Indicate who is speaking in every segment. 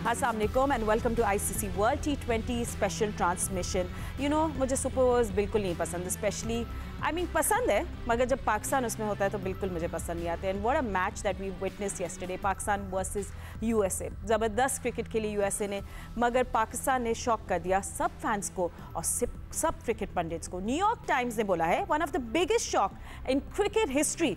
Speaker 1: अस्सलाम वालेकुम and welcome to ICC world T20 special transmission. मुझे सुपर ओवर्स बिल्कुल नहीं पसंद, स्पेशली पसंद है, मगर जब पाकिस्तान उसमें होता है तो बिल्कुल मुझे पसंद नहीं आते। And what a match that we witnessed yesterday, Pakistan versus USA. ज़बरदस्त क्रिकेट खेली यूएसए ने, मगर पाकिस्तान ने शॉक कर दिया सब फैंस को और सब क्रिकेट पंडित्स को। न्यूयॉर्क टाइम्स ने बोला है one of the biggest shock in cricket history.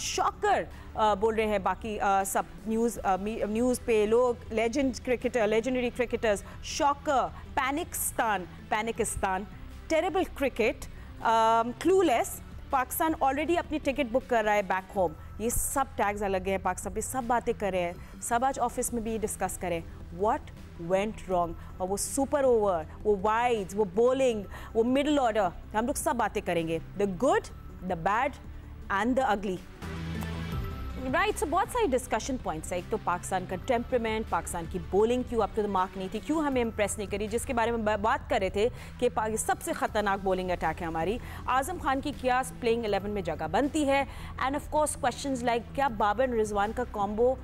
Speaker 1: Shocker बोल रहे हैं बाकी सब न्यूज़ पे लोग। Legendary cricketers, shocker, Panickistan, terrible cricket, clueless, Pakistan already अपनी टिकट बुक कर रहा है बैक होम। ये सब टैग्स अलग हैं, पाकिस्तान पे सब बातें कर रहे हैं, सब आज ऑफिस में भी डिस्कस करें व्हाट वेंट रॉन्ग। और वो सुपर ओवर, वो वाइड्स, वो बॉलिंग, वो मिडल ऑर्डर, हम लोग सब बातें करेंगे, the good, the bad and the ugly. Right, so बहुत सारी डिस्कशन पॉइंट्स है। एक तो पाकिस्तान का टेम्परामेंट, पाकिस्तान की बॉलिंग क्यों अप टू द मार्क नहीं थी, क्यों हमें इम्प्रेस नहीं करी, जिसके बारे में बात कर रहे थे कि सबसे ख़तरनाक बॉलिंग अटैक है हमारी। आज़म खान की क्या प्लेइंग 11 में जगह बनती है। End of course questions like क्या बाबर रिजवान का कॉम्बो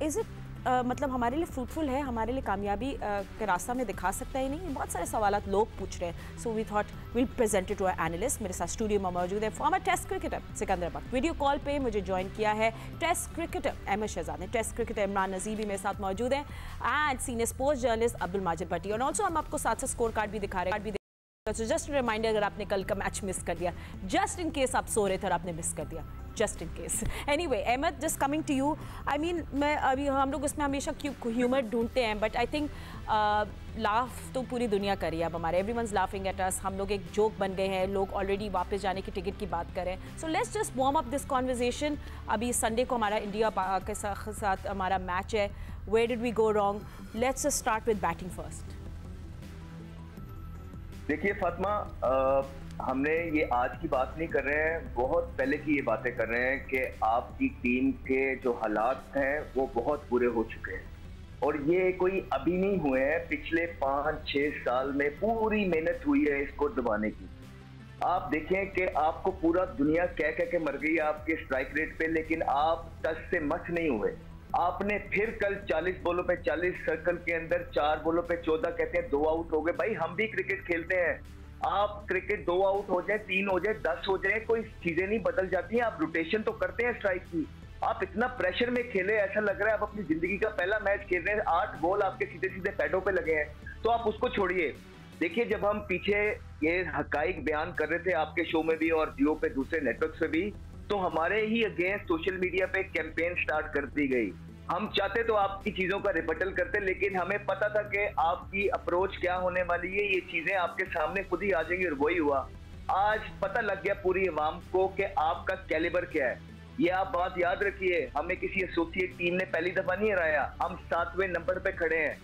Speaker 1: इज़ इट मतलब हमारे लिए फ्रूटफुल है, हमारे लिए कामयाबी का रास्ता में दिखा सकता है नहीं। बहुत सारे सवाल लोग पूछ रहे हैं। So we thought will present it to our analyst. मेरे साथ स्टूडियो में मौजूद है former test cricketer Sikandar Bakht. Video call पे मुझे ज्वाइन किया है टेस्ट क्रिकेटर अहमद शहजाद ने, टेस्ट क्रिकेटर इमरान नज़ीर भी मेरे साथ मौजूद है, and senior sports journalist Abdul Majid Bhatti. और ऑल्सो हम आपको साथ साथ स्कोर कार्ड भी दिखा रहे हैं। तो जस्ट रिमाइंडर, अगर आपने कल का मैच मिस कर दिया, जस्ट इन केस आप सो रहे थे और आपने मिस कर दिया, just in case. Anyway Ahmad, just coming to you. मैं अभी हम लोग इसमें हमेशा ह्यूमर ढूंढते हैं, बट आई थिंक लाफ तो पूरी दुनिया करी है अब हमारे। एवरीवनस लाफिंग एट अस, हम लोग एक जोक बन गए हैं, लोग ऑलरेडी वापस जाने की टिकट की बात करें। So let's just warm up this conversation. अभी संडे को हमारा इंडिया के साथ हमारा मैच है। Where did we go wrong? Let's start with batting first.
Speaker 2: देखिए फातिमा, हमने ये आज की बात नहीं कर रहे हैं, बहुत पहले की ये बातें कर रहे हैं कि आपकी टीम के जो हालात हैं वो बहुत बुरे हो चुके हैं। और ये कोई अभी नहीं हुए हैं, पिछले 5-6 साल में पूरी मेहनत हुई है इसको दबाने की। आप देखें कि आपको पूरा दुनिया कह के मर गई आपके स्ट्राइक रेट पे, लेकिन आप टच से मच नहीं हुए। आपने फिर कल 40 बॉलों पे 40 सर्कल के अंदर 4 बॉलों पे 14 कहते हैं 2 आउट हो गए। भाई हम भी क्रिकेट खेलते हैं, आप क्रिकेट 2 आउट हो जाए, 3 हो जाए, 10 हो जाए, कोई चीजें नहीं बदल जाती हैं। आप रोटेशन तो करते हैं स्ट्राइक की। आप इतना प्रेशर में खेले, ऐसा लग रहा है आप अपनी जिंदगी का पहला मैच खेल रहे हैं। 8 बॉल आपके सीधे सीधे पैडों पे लगे हैं, तो आप उसको छोड़िए। देखिए, जब हम पीछे ये हकाइक बयान कर रहे थे आपके शो में भी और जियो पे दूसरे नेटवर्क पे भी, तो हमारे ही अगेंस्ट सोशल मीडिया पे कैंपेन स्टार्ट कर दी गई। हम चाहते तो आपकी चीजों का रिबटल करते, लेकिन हमें पता था कि आपकी अप्रोच क्या होने वाली है, ये चीजें आपके सामने खुद ही आ जाएंगी, और वही हुआ। आज पता लग गया पूरी अवाम को कि आपका कैलिबर क्या है। ये आप बात याद रखिए, हमें किसी एसोसिएट टीम ने पहली दफा नहीं हराया, हम 7वें नंबर पे खड़े हैं।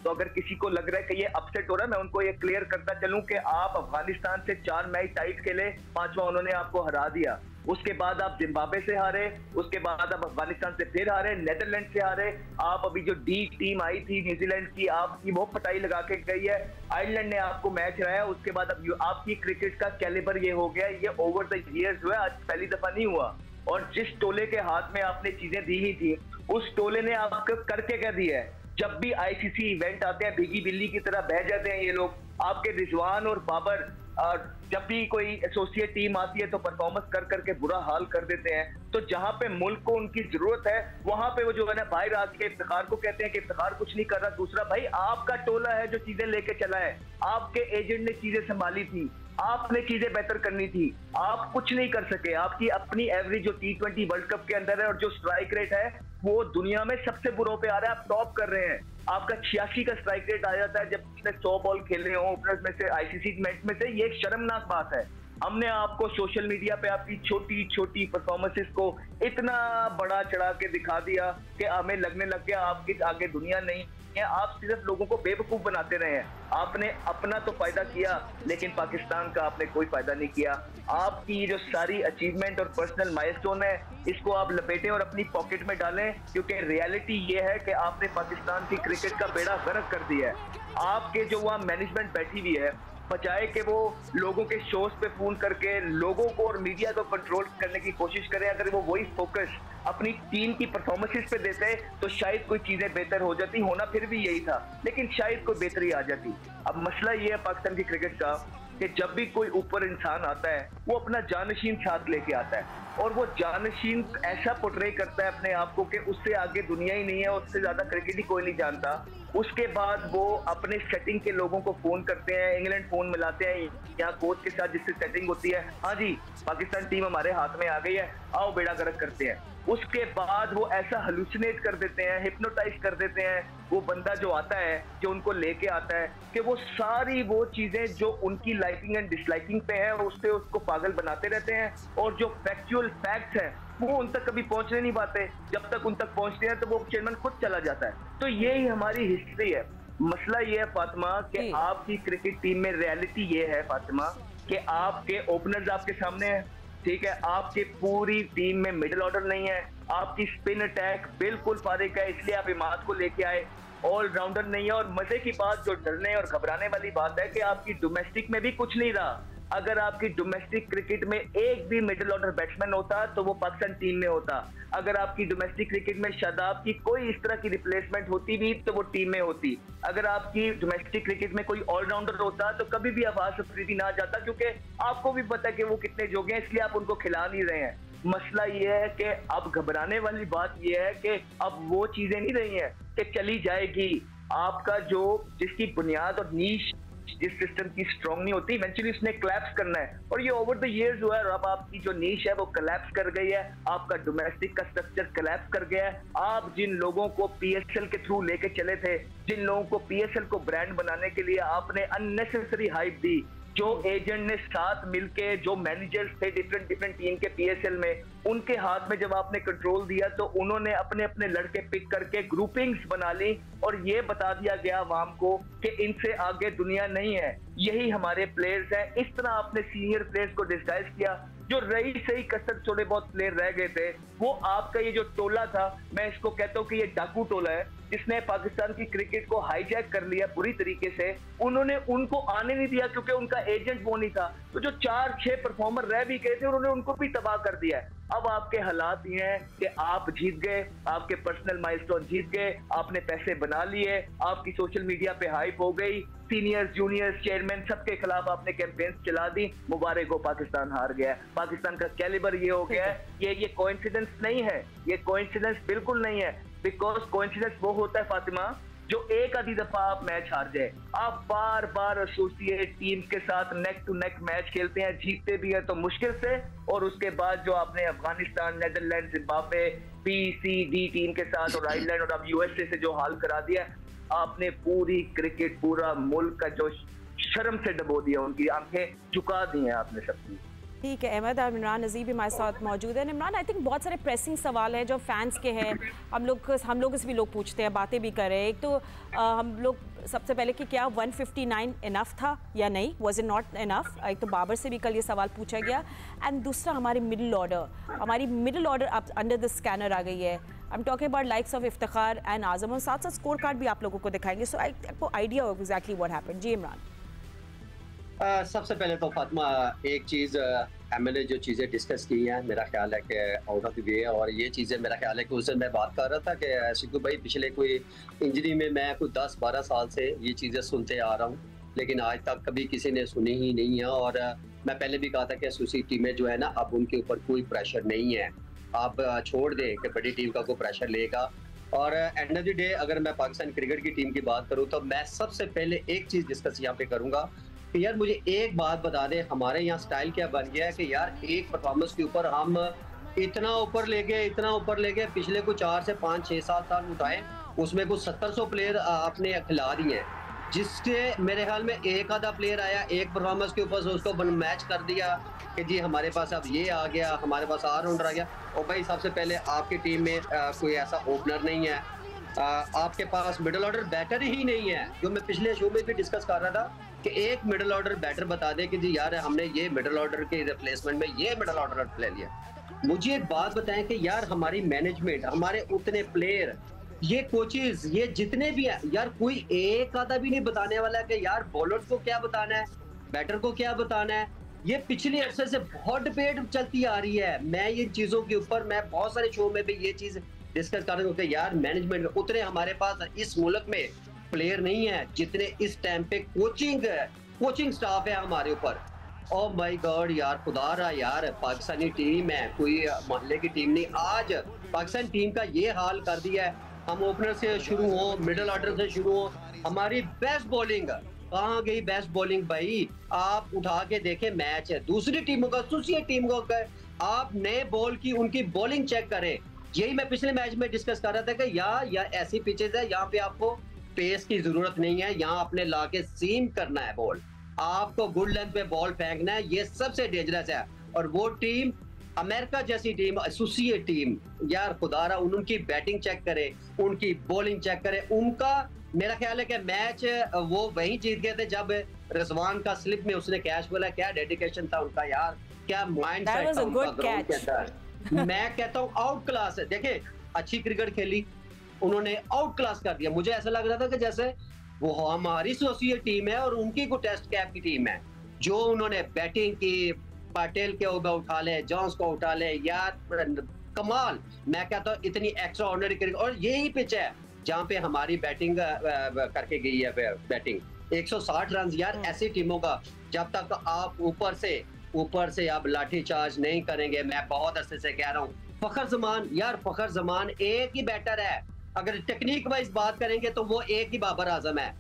Speaker 2: तो अगर किसी को लग रहा है कि ये अपसेट हो रहा है, मैं उनको ये क्लियर करता चलूं कि आप अफगानिस्तान से 4 मैच टाइट खेले, 5वां उन्होंने आपको हरा दिया। उसके बाद आप जिम्बाब्वे से हारे, उसके बाद आप अफगानिस्तान से फिर हारे, नेदरलैंड से हारे। आप अभी जो डी टीम आई थी न्यूजीलैंड की, आपकी वो पटाई लगा के गई है। आयरलैंड ने आपको मैच हराया। उसके बाद अब आपकी क्रिकेट का कैलिबर ये हो गया, ये ओवर द ईयर्स जो है, आज पहली दफा नहीं हुआ। और जिस टोले के हाथ में आपने चीजें दी ही थी, उस टोले ने आपको करके क्या दिया है। जब भी आईसीसी इवेंट आते हैं, भीगी बिल्ली की तरह बह जाते हैं ये लोग। आपके रिजवान और बाबर, जब भी कोई एसोसिएट टीम आती है तो परफॉर्मेंस कर करके बुरा हाल कर देते हैं। तो जहां पे मुल्क को उनकी जरूरत है, वहां पे वो जो है ना बाहर आके इफ्तिखार को कहते हैं कि इफ्तिखार कुछ नहीं कर रहा। दूसरा, भाई आपका टोला है जो चीजें लेके चला है, आपके एजेंट ने चीजें संभाली थी, आपने चीजें बेहतर करनी थी, आप कुछ नहीं कर सके। आपकी अपनी एवरेज जो T20 वर्ल्ड कप के अंदर है और जो स्ट्राइक रेट है, वो दुनिया में सबसे बुरों पे आ रहा है। आप टॉप कर रहे हैं। आपका 86 का स्ट्राइक रेट आ जाता है जब उसने 100 बॉल खेले हो ओपनर्स में से, आईसीसी मैच में से। ये एक शर्मनाक बात है। हमने आपको सोशल मीडिया पे आपकी छोटी छोटी परफॉर्मेंसेस को इतना बड़ा चढ़ा के दिखा दिया कि हमें लगने लग गया आपके आगे दुनिया नहीं है। आप सिर्फ लोगों को बेवकूफ बनाते रहे हैं। आपने अपना तो फायदा किया, लेकिन पाकिस्तान का आपने कोई फायदा नहीं किया। आपकी जो सारी अचीवमेंट और पर्सनल माइलस्टोन है, इसको आप लपेटें और अपनी पॉकेट में डालें, क्योंकि रियलिटी ये है कि आपने पाकिस्तान की क्रिकेट का बेड़ा गर्क कर दिया है। आपके जो वहाँ मैनेजमेंट बैठी हुई है, बजाय कि वो लोगों के शोज पे फोन करके लोगों को और मीडिया को कंट्रोल करने की कोशिश करें। अगर वो वही फोकस अपनी टीम की परफॉर्मेंसेस पे देते तो शायद कोई चीजें बेहतर हो जाती। होना फिर भी यही था, लेकिन शायद कोई बेहतरी आ जाती। अब मसला ये है पाकिस्तान की क्रिकेट का कि जब भी कोई ऊपर इंसान आता है वो अपना जानशीन साथ लेके आता है, और वो जानशीन ऐसा पोर्ट्रे करता है अपने आप को कि उससे आगे दुनिया ही नहीं है, उससे ज्यादा क्रिकेट ही कोई नहीं जानता। उसके बाद वो अपने सेटिंग के लोगों को फोन करते हैं, इंग्लैंड फोन मिलाते हैं यहाँ कोच के साथ जिससे सेटिंग होती है, हाँ जी पाकिस्तान टीम हमारे हाथ में आ गई है, आओ बेड़ा गर्क करते हैं। उसके बाद वो ऐसा हलुसिनेट कर देते हैं, हिप्नोटाइज कर देते हैं वो बंदा जो आता है, जो उनको लेके आता है, कि वो सारी वो चीजें जो उनकी लाइकिंग एंड डिसलाइकिंग पे है उससे उसको पागल बनाते रहते हैं, और जो फैक्चुअल फैक्ट्स हैं वो उन तक कभी पहुंचने नहीं पाते। जब तक उन तक पहुंचते हैं तो वो चेयरमैन खुद चला जाता है। तो यही हमारी हिस्ट्री है। मसला ये है फातिमा कि आपकी क्रिकेट टीम में रियलिटी ये है फातिमा कि आपके ओपनर्स आपके सामने है, ठीक है, आपकी पूरी टीम में मिडिल ऑर्डर नहीं है, आपकी स्पिन अटैक बिल्कुल फारिग है, इसलिए आप इमाद को लेके आए, ऑलराउंडर नहीं है। और मजे की बात जो डरने और घबराने वाली बात है कि आपकी डोमेस्टिक में भी कुछ नहीं रहा। अगर आपकी डोमेस्टिक क्रिकेट में एक भी मिडिल ऑर्डर बैट्समैन होता तो वो पाकिस्तान टीम में होता। अगर आपकी डोमेस्टिक क्रिकेट में शादाब की कोई इस तरह की रिप्लेसमेंट होती भी तो वो टीम में होती। अगर आपकी डोमेस्टिक क्रिकेट में कोई ऑलराउंडर होता तो कभी भी आवाज अफरीदी ना जाता, क्योंकि आपको भी पता है कि वो कितने जोगे हैं, इसलिए आप उनको खिला नहीं रहे हैं। मसला ये है कि अब घबराने वाली बात ये है कि अब वो चीजें नहीं रही हैं कि चली जाएगी। आपका जो जिसकी बुनियाद और नीश जिस सिस्टम की स्ट्रॉन्ग नहीं होती, इवेंचुअली उसने कोलैप्स करना है, और ये ओवर द इयर्स हुआ है। और अब आपकी जो नीश है वो कोलैप्स कर गई है, आपका डोमेस्टिक का स्ट्रक्चर कोलैप्स कर गया है। आप जिन लोगों को पीएसएल के थ्रू लेके चले थे, जिन लोगों को पीएसएल को ब्रांड बनाने के लिए आपने अननेसेसरी हाइप दी, जो एजेंट ने साथ मिलके जो मैनेजर्स थे डिफरेंट टीम के पीएसएल में, उनके हाथ में जब आपने कंट्रोल दिया तो उन्होंने अपने अपने लड़के पिक करके ग्रुपिंग्स बना ली, और ये बता दिया गया आवाम को कि इनसे आगे दुनिया नहीं है, यही हमारे प्लेयर्स हैं। इस तरह आपने सीनियर प्लेयर्स को डिस्गाइज किया। जो रही सही कसर थोड़े बहुत प्लेयर रह गए थे, वो आपका ये जो टोला था, मैं इसको कहता हूँ कि ये डाकू टोला है जिसने पाकिस्तान की क्रिकेट को हाईजैक कर लिया पूरी तरीके से। उन्होंने उनको आने नहीं दिया क्योंकि उनका एजेंट वो नहीं था, तो जो 4-6 परफॉर्मर रह भी गए थे उन्होंने उनको भी तबाह कर दिया है। अब आपके हालात ये हैं कि आप जीत गए, आपके पर्सनल माइलस्टोन जीत गए, आपने पैसे बना लिए, आपकी सोशल मीडिया पे हाइप हो गई, सीनियर्स जूनियर्स चेयरमैन सबके खिलाफ आपने कैंपेन्स चला दी, मुबारक हो पाकिस्तान हार गया। पाकिस्तान का कैलिबर ये हो गया है, ये कोइंसिडेंस नहीं है, ये कोइंसिडेंस बिल्कुल नहीं है। बिकॉज कोइंसिडेंस वो होता है फातिमा जो एक आधी दफा आप मैच हार जाए, आप बार बार एसोसिएट टीम के साथ नेक टू नेक मैच खेलते हैं, जीतते भी हैं तो मुश्किल से, और उसके बाद जो आपने Afghanistan, Netherland, Zimbabwe, PCD team के साथ और आयरलैंड और अब USA से जो हाल करा दिया, आपने पूरी क्रिकेट, पूरा मुल्क का जो शर्म से डबो दिया, उनकी आंखें झुका दी हैं आपने सबकी।
Speaker 1: ठीक है अहमद, और इमरान नज़ीर भी हमारे साथ मौजूद है। इमरान, आई थिंक बहुत सारे प्रेसिंग सवाल हैं जो फैंस के हैं, हम लोग से भी लोग पूछते हैं, बातें भी कर रहे हैं। एक तो हम लोग सबसे पहले कि क्या 159 इनफ था या नहीं, वाज इट नॉट इनफ? एक तो बाबर से भी कल ये सवाल पूछा गया। एंड दूसरा हमारी मिडिल ऑर्डर अब अंडर द स्कैनर आ गई है। I am talking about likes of Iftikhar and Azam, और साथ साथ स्कोर कार्ड भी आप लोगों को दिखाएंगे, सो आपको आइडिया हो एग्जैक्टली व्हाट हैपेंड। जी इमरान।
Speaker 3: सबसे पहले तो फातिमा एक चीज़, एमएलए जो चीज़ें डिस्कस की हैं मेरा ख्याल है कि आउट ऑफ द वे है, और ये चीज़ें मेरा ख्याल है कि उस दिन मैं बात कर रहा था कि सिद्धू भाई पिछले कोई इंजरी में मैं कोई 10-12 साल से ये चीज़ें सुनते आ रहा हूँ, लेकिन आज तक कभी किसी ने सुनी ही नहीं है। और मैं पहले भी कहा था कि एसोसिएट टीमें जो है ना, अब उनके ऊपर कोई प्रेशर नहीं है, आप छोड़ दें कि बड़ी टीम का कोई प्रेशर लेगा। और एंड ऑफ द डे अगर मैं पाकिस्तान क्रिकेट की टीम की बात करूँ तो मैं सबसे पहले एक चीज़ डिस्कस यहाँ पे करूँगा कि यार मुझे एक बात बता दे, हमारे यहाँ स्टाइल क्या बन गया है कि यार एक परफॉर्मेंस के ऊपर हम इतना ऊपर ले गए, पिछले कुछ 4 से 5-6-7 साल उठाए, उसमें कुछ 700 प्लेयर आपने खिला दिए हैं, जिससे मेरे ख्याल में एक आधा प्लेयर आया एक परफॉर्मेंस के ऊपर से उसको मैच कर दिया कि जी हमारे पास अब ये आ गया, हमारे पास ऑलराउंडर आ गया। और भाई सबसे पहले आपकी टीम में कोई ऐसा ओपनर नहीं है, आपके पास मिडिल ऑर्डर बैटर ही नहीं है, जो मैं पिछले शो में भी डिस्कस कर रहा था कि एक मिडिल ऑर्डर बैटर बता दे कि जी यार हमने ये मिडिल ऑर्डर के रिप्लेसमेंट में ये मिडिल ऑर्डर ले लिया। मुझे एक बात बताएं कि यार हमारी मैनेजमेंट, हमारे उतने प्लेयर, ये कोचेस, ये जितने भी हैं यार, कोई एक आधा भी नहीं बताने वाला है कि यार बॉलर्स को क्या बताना है, बैटर को क्या बताना है। ये पिछले अरसे से बहुत डिबेट चलती आ रही है। मैं ये चीजों के ऊपर मैं बहुत सारे शो में भी ये चीज डिस्कस कर रहा हूँ कि यार मैनेजमेंट उतने हमारे पास इस मुल्क में प्लेयर नहीं है जितने इस टाइम पे कोचिंग स्टाफ है हमारे ऊपर। ओ माय गॉड यार, खुदा रहा यार, पाकिस्तानी टीम है, कोई मोहल्ले की टीम नहीं। आज पाकिस्तान टीम का ये हाल कर दिया है। हम ओपनर से शुरू हो, मिडिल ऑर्डर से शुरू हो, हमारी बेस्ट बॉलिंग कहाँ गई? बेस्ट बॉलिंग भाई आप उठा के देखें मैच है दूसरी टीमों का, एसोसिएट टीम का, आप नए बॉल की उनकी बॉलिंग चेक करें। यही मैं पिछले मैच में डिस्कस कर रहा था कि या ऐसी पिचेज है यहाँ पे आपको पेस की जरूरत नहीं है, यहाँ आपने लाके सीम करना है बॉल, आपको गुड लेंथ पे बॉल फेंकना है, ये सबसे डेंजरस है। और वो टीम अमेरिका जैसी टीम, एसोसिएट टीम, यार खुदारा उनकी बैटिंग चेक करे, उनकी बॉलिंग चेक करे। उनका मेरा ख्याल है कि मैच वो वहीं जीत गए थे जब रिजवान का स्लिप में उसने कैच बोला। क्या डेडिकेशन था उनका यार, क्या माइंड सेट था उनका ग्राउंड के अंदर। मैं कहता हूँ आउट क्लास है। देखिए अच्छी क्रिकेट खेली, उन्होंने आउट क्लास कर दिया। मुझे ऐसा लग रहा था कि जैसे वो हमारी एसोसिएट टीम है और उनकी को टेस्ट कैप की टीम है। जो उन्होंने बैटिंग की, पटेल के ऊपर उठा ले, जॉन्स को उठा ले, यार कमाल। मैं कहता हूँ इतनी एक्स्ट्रा ऑर्डिनरी क्रिकेट। और यही पिच है जहाँ पे हमारी बैटिंग करके गई है। बैटिंग 160 रन यार, ऐसी टीमों का जब तक आप ऊपर से आप लाठी चार्ज नहीं करेंगे। मैं बहुत अरसे से कह रहा हूँ फखर जमान, यार फखर जमान एक ही बैटर है। अगर टेक्निक वाइज बात करेंगे तो वो एक ही बाबर आजम है।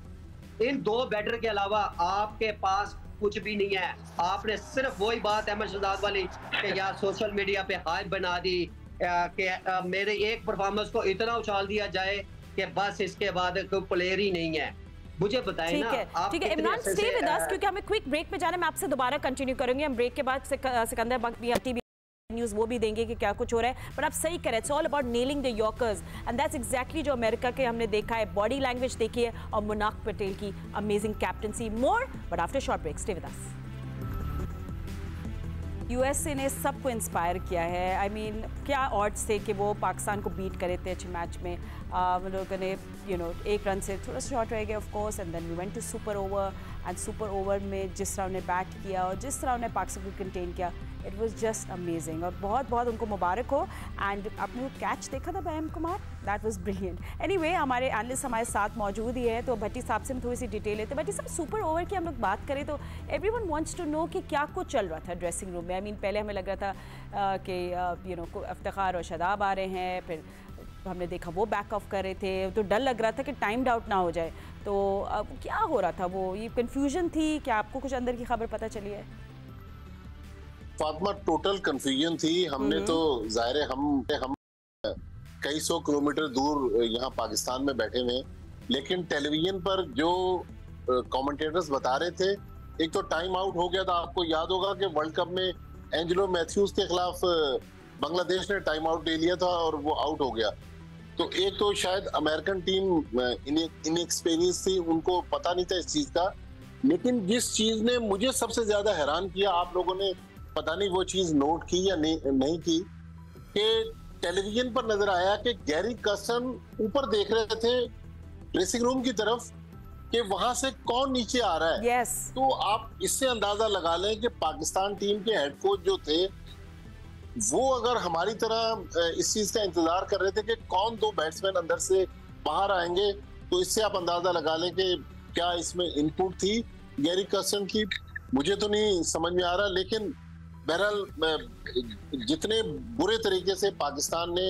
Speaker 3: इन दो बैटर के अलावा आपके पास कुछ भी नहीं है। आपने सिर्फ वही बात अहमद शहजाद वाली कि यार सोशल मीडिया पे हाइप बना दी कि मेरे एक परफॉर्मेंस को इतना उछाल दिया जाए कि बस इसके बाद कोई प्लेयर ही नहीं है। मुझे बताएं ना आप। ठीक है
Speaker 1: इमरान, स्टे विद अस क्योंकि हमें क्विक ब्रेक में जाना है। मैं आपसे दोबारा कंटिन्यू करूंगी। हम ब्रेक के बाद सिकंदर बख्त भी टीवी न्यूज़ वो भी देंगे कि क्या कुछ हो रहा है। बट आप सही करें, it's all about nailing the yorkers and that's exactly जो अमेरिका के हमने देखा है। बॉडी लैंग्वेज देखी है और मुनाफ पटेल की amazing captaincy. More but after short break, stay with us. USA ने सबको इंस्पायर किया है। आई मीन क्या ऑड्स थे कि वो पाकिस्तान को बीट करे थे अच्छे मैच में। हम लोगों ने एक रन से थोड़ा शॉर्ट रह गया of course and then we went to super over and super over में जिस तरह उन्हें बैट किया और जिस तरह उन्हें पाकिस्तान को कंटेन किया, इट वाज जस्ट अमेजिंग। और बहुत बहुत उनको मुबारक हो। एंड आपने वो कैच देखा था बैम Kumar, that was brilliant. Anyway हमारे एनालिस्ट हमारे साथ मौजूद ही है, तो भट्टी साहब से हम थोड़ी सी डिटेल लेते हैं। भट्टी साहब, सुपर ओवर की हम लोग बात करें तो एवरीवन वांट्स टू नो कि क्या कुछ चल रहा था ड्रेसिंग रूम में। आई मीन पहले हमें लग रहा था कि इफ्तिखार और शादाब आ रहे हैं, फिर हमने देखा वो बैक ऑफ कर रहे थे, तो डर लग रहा था कि टाइम्ड आउट ना हो जाए। तो अब क्या हो रहा था? वो ये कन्फ्यूजन थी? क्या आपको कुछ अंदर की खबर पता चली है?
Speaker 4: फातिमा, टोटल कंफ्यूजन थी। हमने तो जाहिर है हम कई सौ किलोमीटर दूर यहाँ पाकिस्तान में बैठे हुए, लेकिन टेलीविजन पर जो कमेंटेटर्स बता रहे थे, एक तो टाइम आउट हो गया था। आपको याद होगा कि वर्ल्ड कप में एंजेलो मैथ्यूज के खिलाफ बांग्लादेश ने टाइम आउट ले लिया था और वो आउट हो गया। तो एक तो शायद अमेरिकन टीम इनएक्सपीरियंस थी, उनको पता नहीं था इस चीज का। लेकिन जिस चीज ने मुझे सबसे ज्यादा हैरान किया, आप लोगों ने पता नहीं वो चीज नोट की या नहीं की, कि टेलीविजन पर नजर आया कि गैरी कर्सन ऊपर देख रहे थे ड्रेसिंग रूम की तरफ कि वहां से कौन नीचे आ रहा है।
Speaker 1: yes.
Speaker 4: तो आप इससे अंदाजा लगा लें कि पाकिस्तान टीम के हेड कोच जो थे वो अगर हमारी तरह इस चीज का इंतजार कर रहे थे कि कौन दो बैट्समैन अंदर से बाहर आएंगे, तो इससे आप अंदाजा लगा लें कि क्या इसमें इनपुट थी गैरी कर्सन की। मुझे तो नहीं समझ में आ रहा, लेकिन बहरहाल जितने बुरे तरीके से पाकिस्तान ने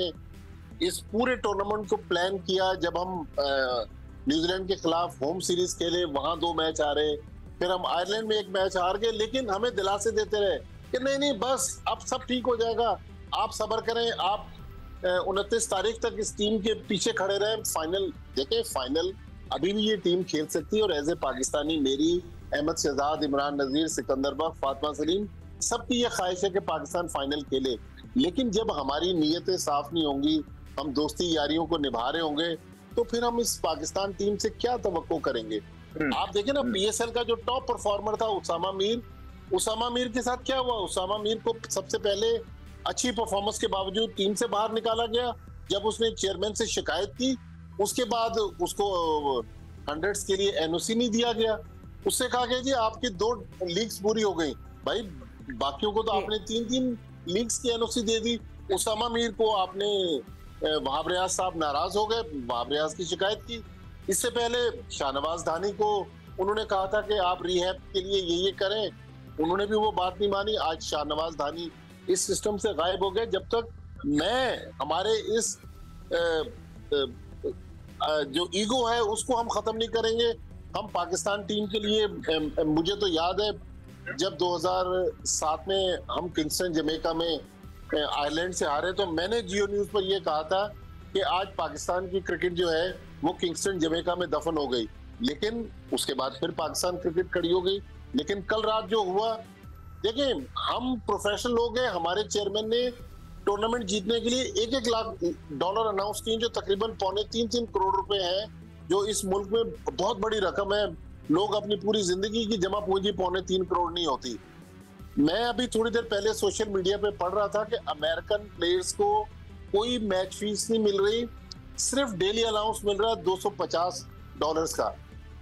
Speaker 4: इस पूरे टूर्नामेंट को प्लान किया, जब हम न्यूजीलैंड के खिलाफ होम सीरीज खेले, वहां 2 मैच हारे, फिर हम आयरलैंड में 1 मैच हार गए, लेकिन हमें दिलासे देते रहे कि नहीं बस अब सब ठीक हो जाएगा, आप सब्र करें, आप 29 तारीख तक इस टीम के पीछे खड़े रहें। फाइनल देखें, फाइनल अभी भी ये टीम खेल सकती है। और एज ए पाकिस्तानी मेरी, अहमद शहजाद, इमरान नजीर, सिकंदर बख्त, फातिमा सलीम, सबकी ये ख्वाहिश है कि पाकिस्तान फाइनल खेले। लेकिन जब हमारी नीयतें साफ नहीं होंगी, हम दोस्ती यारियों को निभा रहे होंगे, तो फिर हम इस पाकिस्तान टीम से क्या तवक्को करेंगे। आप देखें ना, PSL का जो टॉप परफॉर्मर था उसामा मीर के साथ क्या हुआ। उसामा मीर को सबसे पहले अच्छी परफॉर्मेंस के बावजूद टीम से बाहर निकाला गया। जब उसने चेयरमैन से शिकायत की, उसके बाद उसको 100s के लिए NOC नहीं दिया गया। उससे कहा कि जी आपकी 2 लीग्स पूरी हो गई। भाई बाकियों को तो आपने 3-3 लीग्स की एनओसी दे दी। उसामा मीर को आपने वहाब रियाज साहब नाराज हो गए, वहाब रियाज की शिकायत की। इससे पहले शाहनवाज धानी को उन्होंने कहा था कि आप रिहैब के लिए ये करें, उन्होंने भी वो बात नहीं मानी। आज शाहनवाज धानी इस सिस्टम से गायब हो गए। जब तक मैं हमारे इस जो ईगो है उसको हम खत्म नहीं करेंगे, हम पाकिस्तान टीम के लिए मुझे तो याद है जब 2007 में हम किंगस्टन जमैका में आयरलैंड से हारे तो मैंने जियो न्यूज पर यह कहा था कि आज पाकिस्तान की क्रिकेट जो है वो किंगस्टन जमैका में दफन हो गई। लेकिन उसके बाद फिर पाकिस्तान क्रिकेट खड़ी हो गई। लेकिन कल रात जो हुआ, देखिए हम प्रोफेशनल लोग हैं, हमारे चेयरमैन ने टूर्नामेंट जीतने के लिए $1-1 लाख अनाउंस किए, जो तकरीबन 2.25-3 करोड़ रुपए हैं, जो इस मुल्क में बहुत बड़ी रकम है। लोग अपनी पूरी जिंदगी की जमा पूंजी 2.25 करोड़ नहीं होती। मैं अभी थोड़ी देर पहले सोशल मीडिया पे पढ़ रहा था कि अमेरिकन प्लेयर्स को कोई मैच फीस नहीं मिल रही, सिर्फ डेली अलाउंस मिल रहा है $250 का।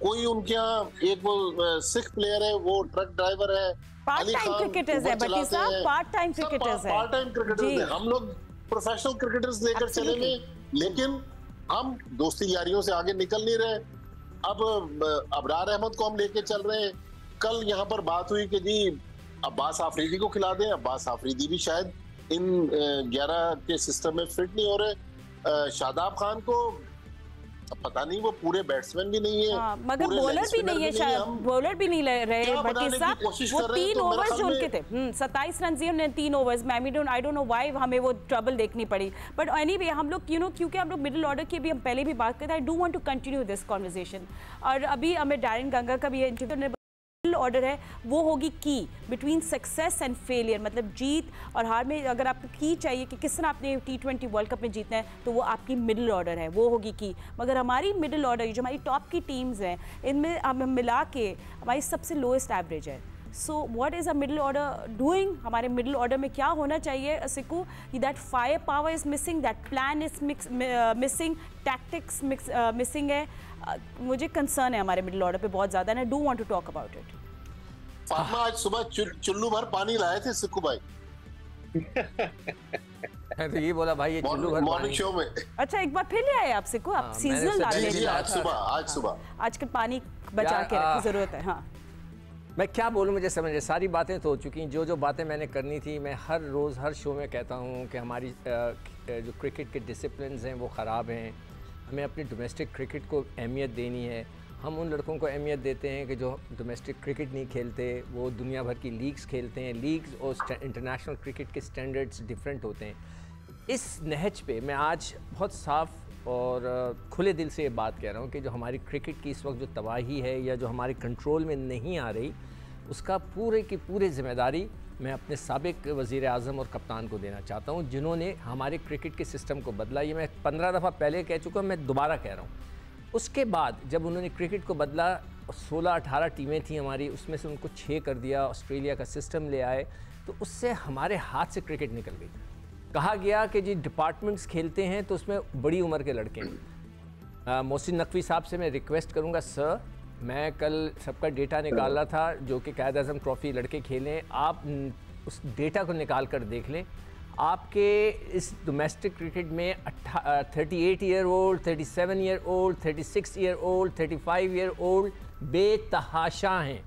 Speaker 4: कोई उनके यहाँ एक वो सिख प्लेयर है, वो ट्रक ड्राइवर है,
Speaker 1: पार्ट टाइम क्रिकेटर्स है भट्टी साहब, पार्ट टाइम क्रिकेटर्स है,
Speaker 4: पार्ट टाइम क्रिकेटर्स है। हम लोग प्रोफेशनल क्रिकेटर्स लेकर चले में, लेकिन हम दोस्ती यारियों से आगे निकल नहीं रहे। अब अबरार अहमद को हम लेके चल रहे हैं। कल यहाँ पर बात हुई कि जी अब्बास आफरीदी को खिला दें। अब्बास आफरीदी भी शायद इन 11 के सिस्टम में फिट नहीं हो रहे। शादाब खान को पता नहीं, वो पूरे बैट्समैन भी नहीं है,
Speaker 1: मगर बॉलर भी नहीं है, शायद बॉलर भी नहीं ले रहे भट्टी साहब। वो 3 ओवर्स जो उनके थे, 27 रन दिए उन्होंने 3 ओवर्स में। आई डोंट नो व्हाई हमें वो ट्रबल देखनी पड़ी। बट एनीवे हम लोग क्योंकि हम लोग मिडिल ऑर्डर की भी हम पहले भी बात करते हैं। I do want to continue this conversation. और अभी हमें डैरेन गंगा का भी मिडिल ऑर्डर है, वो होगी की बिटवीन सक्सेस एंड फेलियर, मतलब जीत और हार में अगर आपको की चाहिए कि किस तरह आपने T20 वर्ल्ड कप में जीतना है, तो वो आपकी मिडिल ऑर्डर है, वो होगी की। मगर हमारी मिडिल ऑर्डर जो हमारी टॉप की टीम्स हैं, इनमें हम मिला के हमारी सबसे लोएस्ट एवरेज है। So what is a middle order doing? हमारे मिडिल ऑर्डर में क्या होना चाहिए सिक्कू? That fire power is missing, that plan is missing, tactics missing है। मुझे कंसर्न है हमारे मिडिल ऑर्डर पे बहुत ज़्यादा, and I do want to talk about it.
Speaker 4: Fatima आज सुबह चुल्लू भर पानी लाए थे सिक्कू भाई।
Speaker 5: तो ये बोला भाई ये चुल्लू भर
Speaker 4: मॉर्निंग शो में।
Speaker 1: अच्छा, एक बार फिर ले आए आप सिक्कू? आप सीजनल डालने
Speaker 4: आज सुबह
Speaker 1: आजकल पानी बचा के रखने जरूरत है। हाँ,
Speaker 5: मैं क्या बोलूँ, मुझे समझ, सारी बातें तो हो चुकी। जो बातें मैंने करनी थी, मैं हर रोज़ हर शो में कहता हूँ कि हमारी जो क्रिकेट के डिसिप्लिन्स हैं वो ख़राब हैं। हमें अपनी डोमेस्टिक क्रिकेट को अहमियत देनी है। हम उन लड़कों को अहमियत देते हैं कि जो डोमेस्टिक क्रिकेट नहीं खेलते, वो दुनिया भर की लीग्स खेलते हैं। लीग्स और इंटरनेशनल क्रिकेट के स्टैंडर्ड्स डिफरेंट होते हैं। इस नहज पे मैं आज बहुत साफ़ और खुले दिल से ये बात कह रहा हूँ कि जो हमारी क्रिकेट की इस वक्त जो तबाही है या जो हमारे कंट्रोल में नहीं आ रही, उसका पूरे की पूरी ज़िम्मेदारी मैं अपने साबिक वज़ीर आज़म और कप्तान को देना चाहता हूँ, जिन्होंने हमारे क्रिकेट के सिस्टम को बदला। ये मैं 15 दफ़ा पहले कह चुका हूँ, मैं दोबारा कह रहा हूँ। उसके बाद जब उन्होंने क्रिकेट को बदला, 16-18 टीमें थी हमारी, उसमें से उनको 6 कर दिया, ऑस्ट्रेलिया का सिस्टम ले आए, तो उससे हमारे हाथ से क्रिकेट निकल गई। कहा गया कि जी डिपार्टमेंट्स खेलते हैं तो उसमें बड़ी उम्र के लड़के हैं। मोहसिन नकवी साहब से मैं रिक्वेस्ट करूंगा, सर मैं कल सबका डेटा निकाल रहा था जो कि कायद आज़म ट्रॉफ़ी लड़के खेलें, आप उस डेटा को निकाल कर देख लें। आपके इस डोमेस्टिक क्रिकेट में 38 year old, 37 year old, 36 year old, 35 year old बेतहाशा हैं।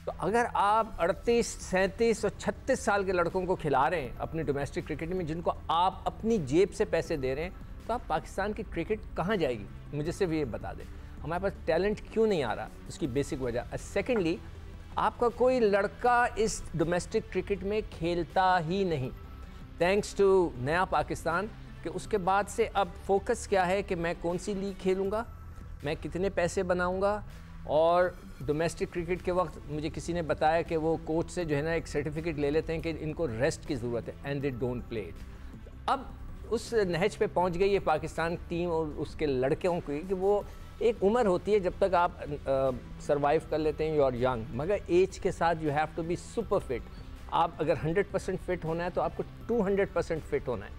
Speaker 5: तो अगर आप 38, 37 और 36 साल के लड़कों को खिला रहे हैं अपनी डोमेस्टिक क्रिकेट में, जिनको आप अपनी जेब से पैसे दे रहे हैं, तो आप पाकिस्तान की क्रिकेट कहाँ जाएगी? मुझे सिर्फ ये बता दें, हमारे पास टैलेंट क्यों नहीं आ रहा? उसकी बेसिक वजह। सेकेंडली, आपका कोई लड़का इस डोमेस्टिक क्रिकेट में खेलता ही नहीं, थैंक्स टू नया पाकिस्तान। कि उसके बाद से अब फोकस क्या है कि मैं कौन सी लीग खेलूँगा, मैं कितने पैसे बनाऊँगा। और डोमेस्टिक क्रिकेट के वक्त मुझे किसी ने बताया कि वो कोच से जो है ना एक सर्टिफिकेट ले लेते हैं कि इनको रेस्ट की ज़रूरत है, and they don't play it. अब उस नहज पे पहुंच गई है पाकिस्तान टीम और उसके लड़कों की कि वो एक उम्र होती है जब तक आप सरवाइव कर लेते हैं, यू आर यंग, मगर एज के साथ you have to be super fit. आप अगर 100% फिट होना है तो आपको 200% फिट होना है।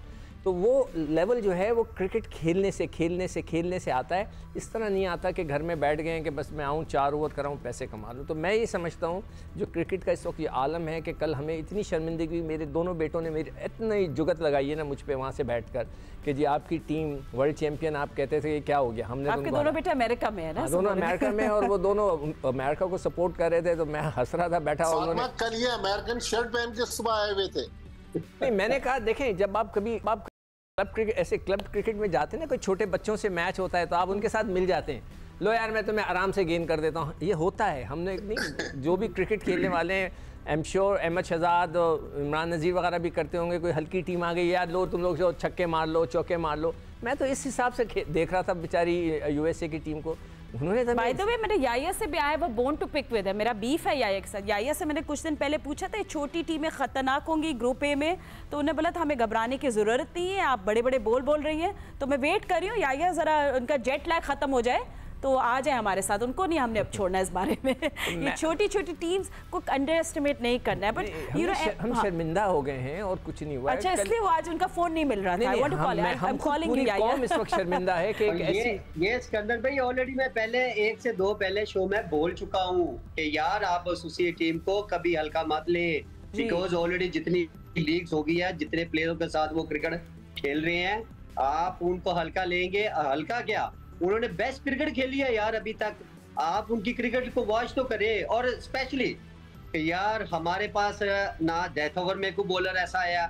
Speaker 5: तो वो लेवल जो है वो क्रिकेट खेलने से आता है। इस तरह नहीं आता कि घर में बैठ गए हैं कि बस मैं आऊँ 4 ओवर कराऊँ पैसे कमा लूँ। तो मैं ये समझता हूँ जो क्रिकेट का इस वक्त ये आलम है कि कल हमें इतनी शर्मिंदगी, मेरे दोनों बेटों ने मेरी इतनी जुगत लगाई है ना मुझ पर वहाँ से बैठकर कि जी आपकी टीम वर्ल्ड चैंपियन, आप कहते थे कि क्या हो गया, हमने
Speaker 1: आपके दोनों बेटे अमेरिका में है ना?
Speaker 5: दोनों अमेरिका में, और वो दोनों अमेरिका को सपोर्ट कर रहे थे। तो मैं हंस रहा था बैठा। उन्होंने
Speaker 4: कल ये अमेरिकन शर्ट पहन के सुबह आए हुए थे।
Speaker 5: नहीं, मैंने कहा देखें, जब आप क्लब क्रिकेट में जाते हैं ना, कोई छोटे बच्चों से मैच होता है तो आप उनके साथ मिल जाते हैं, लो यार मैं तुम्हें आराम से गेन कर देता हूँ, ये होता है। हमने नहीं, जो भी क्रिकेट खेलने वाले हैं, I am sure Ahmad Shahzad और इमरान नज़ीर वगैरह भी करते होंगे, कोई हल्की टीम आ गई यार लो तुम लोग जो छक्के मार लो चौके मार लो। मैं तो इस हिसाब से देख रहा था बेचारी यूएसए की टीम को। उन्होंने तो
Speaker 1: बाय द वे मेरे याया से भी आया, वो बोर्न टू पिक विद है, मेरा बीफ है याया के साथ। याया से मैंने कुछ दिन पहले पूछा था छोटी टीमें खतरनाक होंगी ग्रुप ए में, तो उन्हें बोला था हमें घबराने की ज़रूरत नहीं है, आप बड़े बड़े बोल रही हैं। तो मैं वेट कर रही हूँ याया ज़रा उनका जेट लैग ख़त्म हो जाए तो आ जाए हमारे साथ। उनको नहीं हमने अब छोड़ना इस बारे में। ये छोटी छोटी टीम्स को अंडर एस्टिमेट नहीं करना है। बट यू नो
Speaker 5: हम शर्मिंदा हो गए हैं और कुछ नहीं हुआ।
Speaker 1: अच्छा, इसलिए वो आज उनका फोन नहीं मिल रहा था। I want to call, I am calling you याया।
Speaker 5: इस वक्त शर्मिंदा है कि
Speaker 3: ये सिकंदर भाई ऑलरेडी मैं पहले 1 से 2 पहले शो में बोल चुका हूँ कि यार आप एसोसिएट टीम को कभी हल्का मत ले, बिकॉज ऑलरेडी जितनी लीग्स हो गई है, जितने प्लेयरों के साथ वो क्रिकेट खेल रहे हैं, आप उनको हल्का लेंगे। हल्का क्या, उन्होंने बेस्ट क्रिकेट खेली है यार अभी तक। आप उनकी क्रिकेट को वॉच तो करें। और स्पेशली यार हमारे पास ना डेथ ओवर में कोई बॉलर ऐसा आया,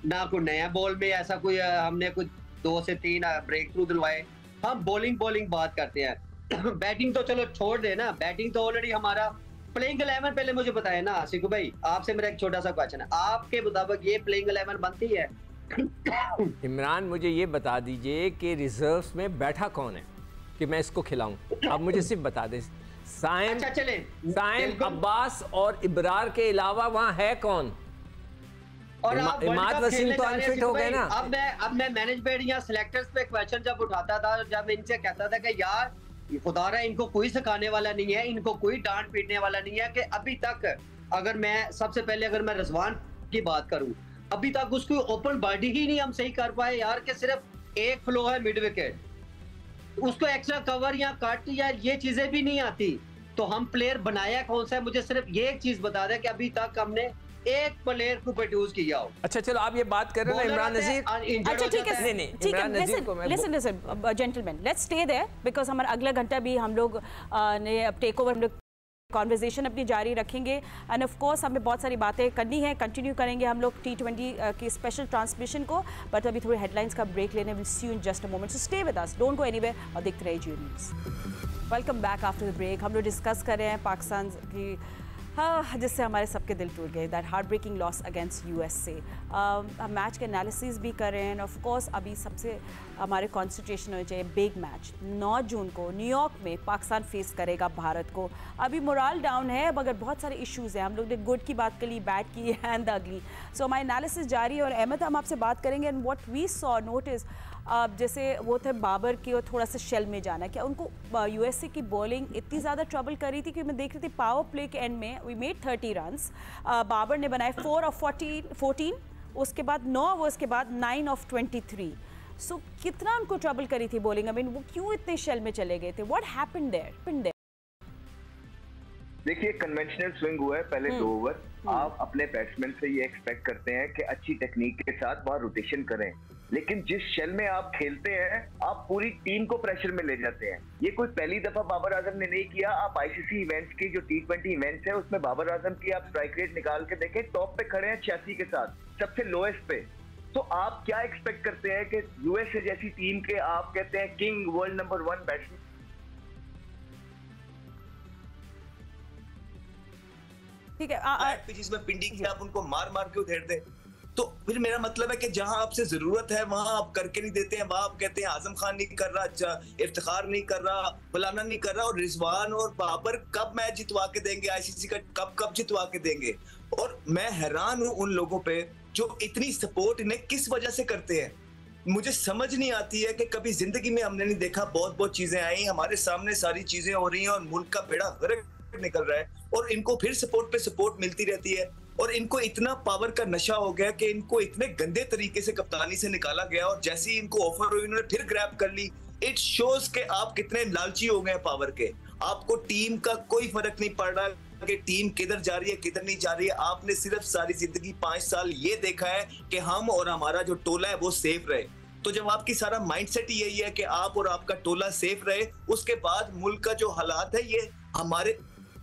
Speaker 3: ना कोई नया बॉल में ऐसा कोई हमने कुछ 2 से 3 ब्रेक थ्रू दिलवाए। हम बॉलिंग बात करते हैं। बैटिंग तो चलो छोड़ दे ना, बैटिंग तो ऑलरेडी हमारा प्लेइंग 11 पहले मुझे बताया ना सिकू भाई, आपसे मेरा एक छोटा सा क्वेश्चन है, आपके मुताबिक ये प्लेइंग 11 बनती है?
Speaker 5: इमरान मुझे ये बता दीजिए कि रिजर्व्स में बैठा कौन है कि मैं इसको खिलाऊं? आप मुझे सिर्फ बता दें। साइम, साइम, अब्बास और इब्रार के अलावा वहाँ है कौन?
Speaker 3: और
Speaker 5: इमाद वसीम तो अनफिट हो गए ना।
Speaker 3: अब मैं मैनेजमेंट या सिलेक्टर्स पे क्वेश्चन जब उठाता था, जब इनसे कहता था कि यार खुदारा इनको कोई सिखाने वाला नहीं है, इनको कोई डांट पीटने वाला नहीं है, कि अभी तक अगर मैं सबसे पहले अगर मैं रिजवान की बात करूं, अभी तक उसकी ओपन बॉडी ही नहीं हम सही कर पाए यार, कि सिर्फ एक फ्लो है मिड विकेट, उसको एक्स्ट्रा कवर या कट या ये चीजें भी नहीं आती। तो हम प्लेयर बनाया कौन सा है? मुझे सिर्फ ये एक चीज बता दे कि अभी तक हमने एक प्लेयर को प्रोड्यूस किया हो।
Speaker 5: अच्छा चलो आप ये बात कर रहे हो ना इमरान नज़ीर।
Speaker 1: अच्छा ठीक है, ठीक है, listen gentleman, let's stay there because हमारा अगला घंटा भी हम लोग ने अब टेक ओवर, हम लोग कॉन्वर्जेशन अपनी जारी रखेंगे। एंड ऑफ कोर्स हमें बहुत सारी बातें करनी है, कंटिन्यू करेंगे हम लोग T20 की स्पेशल ट्रांसमिशन को। बट अभी थोड़ी हेडलाइंस का ब्रेक लेने, will see you in just a moment, so stay with us, don't go anywhere और देखते रहिए Geo News. Welcome back after the break. हम लोग डिस्कस कर रहे हैं पाकिस्तान की, हाँ, जिससे हमारे सबके दिल टूट गए, that heart breaking loss against USA। हम मैच के एनालिसिस भी कर रहे हैं। ऑफ कोर्स अभी सबसे हमारे कॉन्सेंट्रेशन होना चाहिए बिग मैच 9 जून को न्यूयॉर्क में पाकिस्तान फेस करेगा भारत को। अभी मोरल डाउन है मगर बहुत सारे इश्यूज हैं। हम लोग ने गुड की बात करी, बैड की एंड द अगली। सो हमारी एनालिसिस जारी है और अहमद हम आपसे बात करेंगे। And what we saw notice, जैसे वो थे बाबर की और थोड़ा सा शेल में जाना, क्या उनको USA की बॉलिंग इतनी ज़्यादा ट्रबल कर रही थी कि मैं देख रही थी पावर प्ले के एंड में वी मेड 30 रन्स, बाबर ने बनाए 4 ऑफ 14, उसके बाद 9 ओवर्स के बाद 9 ऑफ 23। सो कितना उनको ट्रबल करी थी बॉलिंग? आई मीन वो क्यों इतने शेल में चले गए थे? What happened there?
Speaker 2: देखिए कन्वेंशनल स्विंग हुआ है पहले 2 ओवर। आप अपने बैट्समैन से ये एक्सपेक्ट करते हैं कि अच्छी टेक्निक के साथ वहां रोटेशन करें, लेकिन जिस शेल में आप खेलते हैं आप पूरी टीम को प्रेशर में ले जाते हैं। ये कोई पहली दफा बाबर आजम ने नहीं किया। आप ICC इवेंट्स की जो T20 इवेंट्स है उसमें बाबर आजम की आप स्ट्राइक रेट निकाल के देखें, टॉप पे खड़े हैं 86 के साथ, सबसे लोएस्ट पे। तो आप क्या एक्सपेक्ट करते हैं कि USA जैसी टीम के आप कहते हैं किंग, वर्ल्ड नंबर 1 बैट्समैन,
Speaker 1: ठीक है,
Speaker 6: पिचेस में पिंडी की आप उनको मार के उधेड़ दें, तो फिर मेरा मतलब है कि जहां आपसे जरूरत है वहां आप करके नहीं देते हैं। वहां आप कहते हैं आजम खान नहीं कर रहा, इफ्तिखार नहीं कर रहा, फलाना नहीं कर रहा, और रिजवान और बाबर कब मैच जितवा के देंगे? ICC का कब जितवा के देंगे? और मैं हैरान हूं उन लोगों पे जो इतनी सपोर्ट इन्हें किस वजह से करते हैं। मुझे समझ नहीं आती है कि कभी जिंदगी में हमने नहीं देखा, बहुत चीजें आई हमारे सामने, सारी चीजें हो रही हैं और मुल्क का बेड़ा गर्क निकल रहा है और इनको फिर सपोर्ट पे सपोर्ट मिलती रहती है। और इनको इतना पावर का नशा हो गया कि इनको इतने गंदे तरीके से कप्तानी से निकाला गया, और जैसे ही इनको ऑफर हुई इन्होंने फिर ग्रैब कर ली। इट शोज के आप कितने लालची हो गए पावर के। आपको टीम का कोई फर्क नहीं पड़ रहा कि टीम किधर जा रही है किधर नहीं जा रही है। आपने सिर्फ सारी जिंदगी 5 साल ये देखा है कि हम और हमारा जो टोला है वो सेफ रहे। तो जब आपकी सारा माइंडसेट यही है कि आप और आपका टोला सेफ रहे, उसके बाद मुल्क का जो हालात है ये हमारे,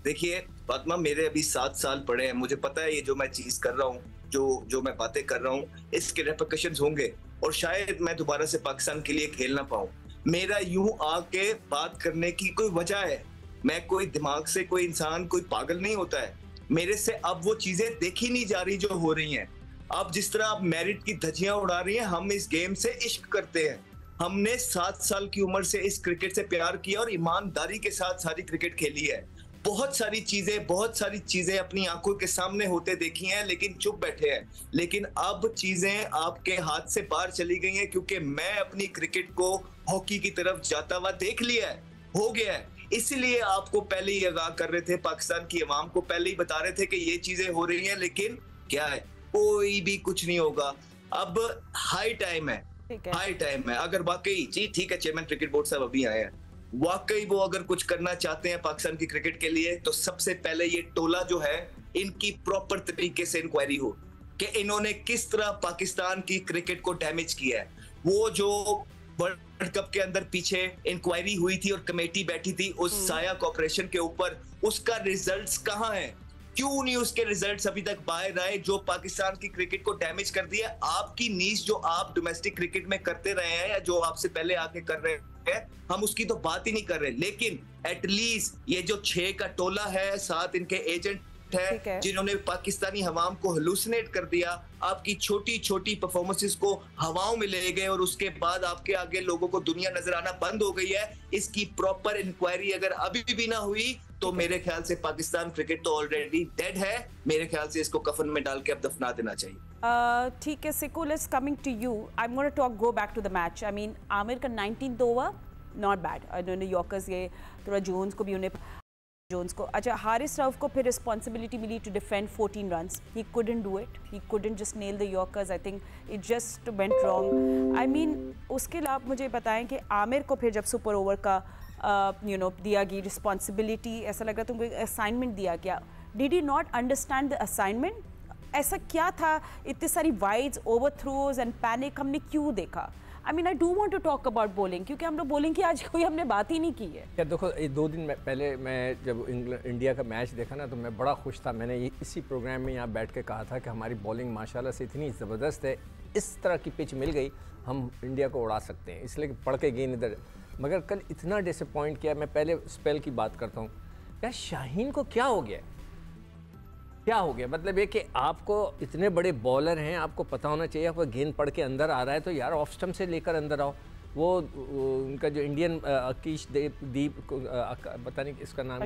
Speaker 6: देखिए फातिमा मेरे अभी 7 साल पड़े हैं, मुझे पता है ये जो मैं चीज कर रहा हूँ, जो मैं बातें कर रहा हूँ इसके रेपरकशंस होंगे और शायद मैं दोबारा से पाकिस्तान के लिए खेल ना पाऊं। मेरा यूं आके बात करने की कोई वजह है, मैं कोई दिमाग से कोई इंसान कोई पागल नहीं होता है। मेरे से अब वो चीजें देखी नहीं जा रही जो हो रही हैं। अब जिस तरह आप मेरिट की धज्जियां उड़ा रही हैं, हम इस गेम से इश्क करते हैं। हमने 7 साल की उम्र से इस क्रिकेट से प्यार किया और ईमानदारी के साथ सारी क्रिकेट खेली है। बहुत सारी चीजें अपनी आंखों के सामने होते देखी हैं लेकिन चुप बैठे हैं। लेकिन अब चीजें आपके हाथ से बाहर चली गई हैं क्योंकि मैं अपनी क्रिकेट को हॉकी की तरफ जाता हुआ देख लिया है, हो गया है। इसलिए आपको पहले ही आगाह कर रहे थे, पाकिस्तान की आवाम को पहले ही बता रहे थे कि ये चीजें हो रही हैं, लेकिन क्या है, कोई भी कुछ नहीं होगा। अब हाई टाइम है अगर वाकई, जी ठीक है चेयरमैन क्रिकेट बोर्ड साहब अभी आए हैं, वाकई वो अगर कुछ करना चाहते हैं पाकिस्तान की क्रिकेट के लिए तो सबसे पहले ये टोला जो है इनकी प्रॉपर तरीके से इंक्वायरी हो कि इन्होंने किस तरह पाकिस्तान की क्रिकेट को डैमेज किया है। वो जो वर्ल्ड कप के अंदर पीछे इंक्वायरी हुई थी और कमेटी बैठी थी उस साया कॉर्पोरेशन के ऊपर, उसका रिजल्ट्स कहाँ है? क्यों नहीं उसके रिजल्ट्स अभी तक बाहर आए जो पाकिस्तान की क्रिकेट को डैमेज कर दिया? आपकी नीज जो आप डोमेस्टिक क्रिकेट में करते रहे हैं या जो आपसे पहले आके कर रहे हैं, हम उसकी तो बात ही नहीं कर रहे। लेकिन एटलीस्ट ये जो 6 का टोला है, 7 इनके एजेंट है जिन्होंने पाकिस्तानी हवाम को हेलुसिनेट कर दिया, आपकी छोटी छोटी परफॉर्मेंसेस को हवाओं में ले गए और उसके बाद आपके आगे लोगों को दुनिया नजर आना बंद हो गई है। इसकी प्रॉपर इंक्वायरी अगर अभी भी ना हुई तो मेरे ख्याल से पाकिस्तान क्रिकेट तो ऑलरेडी डेड है। मेरे ख्याल से इसको कफन में डाल के अब दफना देना चाहिए।
Speaker 1: ठीक है सिको, let's coming to you, I am gonna talk go back to the match. I mean Aamir का 19th ओवर नॉट बैड, उन्होंने यॉर्कर्स ये थोड़ा जोन्स को भी जोन्स को, अच्छा हारिस रऊफ को फिर रिस्पॉन्सिबिलिटी मिली to defend 14 runs, he couldn't do it, he couldn't just nail the yorkers, I think it just went wrong. I mean उसके अलावा मुझे बताएं कि आमिर को फिर जब सुपर ओवर का दिया गई रिस्पॉन्सिबिलिटी, ऐसा लग रहा था उनको असाइनमेंट दिया गया, did he not understand the assignment? ऐसा क्या था, इतनी सारी wides, over throws and panic हमने क्यों देखा? I mean I do want to talk about bowling क्योंकि हम लोग बॉलिंग की आज कोई हमने बात ही नहीं की है।
Speaker 5: क्या देखो, 2 दिन पहले मैं जब इंडिया का मैच देखा ना तो मैं बड़ा खुश था। मैंने इसी प्रोग्राम में यहाँ बैठ के कहा था कि हमारी बॉलिंग माशाल्लाह से इतनी ज़बरदस्त है, इस तरह की पिच मिल गई हम इंडिया को उड़ा सकते हैं, इसलिए कि पढ़ के गेंद इधर। मगर कल इतना डिसअपॉइंट किया। मैं पहले स्पेल की बात करता हूँ, क्या शाहीन को क्या हो गया? क्या हो गया? मतलब ये कि आपको इतने बड़े बॉलर हैं, आपको पता होना चाहिए आपका गेंद पड़ के अंदर आ रहा है तो यार ऑफ स्टंप से लेकर अंदर आओ। वो उनका जो इंडियन अकीश दीप पता नहीं इसका नाम,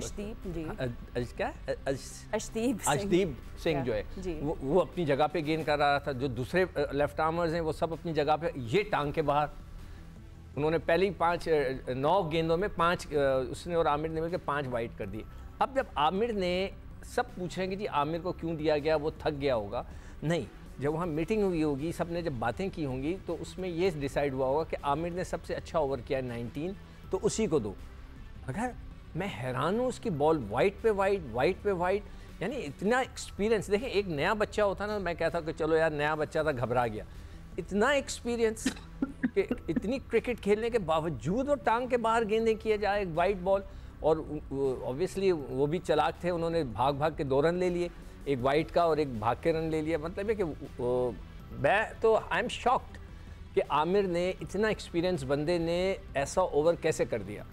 Speaker 5: अर्शदीप सिंह जो है वो अपनी जगह पे गेंद कर रहा था। जो दूसरे लेफ्ट आर्मर्स हैं वो सब अपनी जगह पे, ये टांग के बाहर। उन्होंने पहले ही 9 गेंदों में 5 उसने और आमिर ने मिलकर 5 वाइड कर दिए। अब जब आमिर ने, सब पूछ रहे हैं कि जी आमिर को क्यों दिया गया, वो थक गया होगा? नहीं, जब वहाँ मीटिंग हुई होगी, सब ने जब बातें की होंगी तो उसमें ये डिसाइड हुआ होगा कि आमिर ने सबसे अच्छा ओवर किया 19 तो उसी को दो। अगर मैं हैरान हूँ उसकी बॉल वाइड पे वाइड, यानी इतना एक्सपीरियंस। देखिए एक नया बच्चा होता ना, मैं कहता कि चलो यार नया बच्चा था घबरा गया, इतना एक्सपीरियंस कि इतनी क्रिकेट खेलने के बावजूद वो टांग के बाहर गेंदें किए जाए वाइड बॉल। और ऑब्वियसली वो भी चालाक थे, उन्होंने भाग के 2 रन ले लिए, एक वाइड का और एक भाग के रन ले लिया। मतलब है कि मैं तो आई एम शॉक्ड कि आमिर ने, इतना एक्सपीरियंस बंदे ने ऐसा ओवर कैसे कर दिया।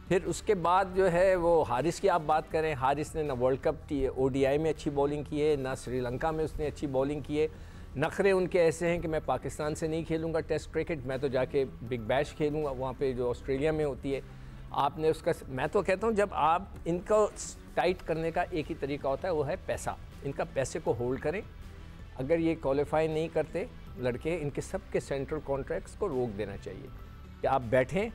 Speaker 5: फिर उसके बाद जो है वो हारिस की आप बात करें, हारिस ने ना वर्ल्ड कप ODI में अच्छी बॉलिंग की है, ना श्रीलंका में उसने अच्छी बॉलिंग की है। नखरे उनके ऐसे हैं कि मैं पाकिस्तान से नहीं खेलूँगा टेस्ट क्रिकेट, मैं तो जाके बिग बैश खेलूँगा वहाँ पे जो ऑस्ट्रेलिया में होती है। आपने उसका, मैं तो कहता हूँ जब आप इनको टाइट करने का एक ही तरीका होता है, वो है पैसा। इनका पैसे को होल्ड करें। अगर ये क्वालिफाई नहीं करते लड़के, इनके सब के सेंट्रल कॉन्ट्रैक्ट्स को रोक देना चाहिए कि आप बैठें,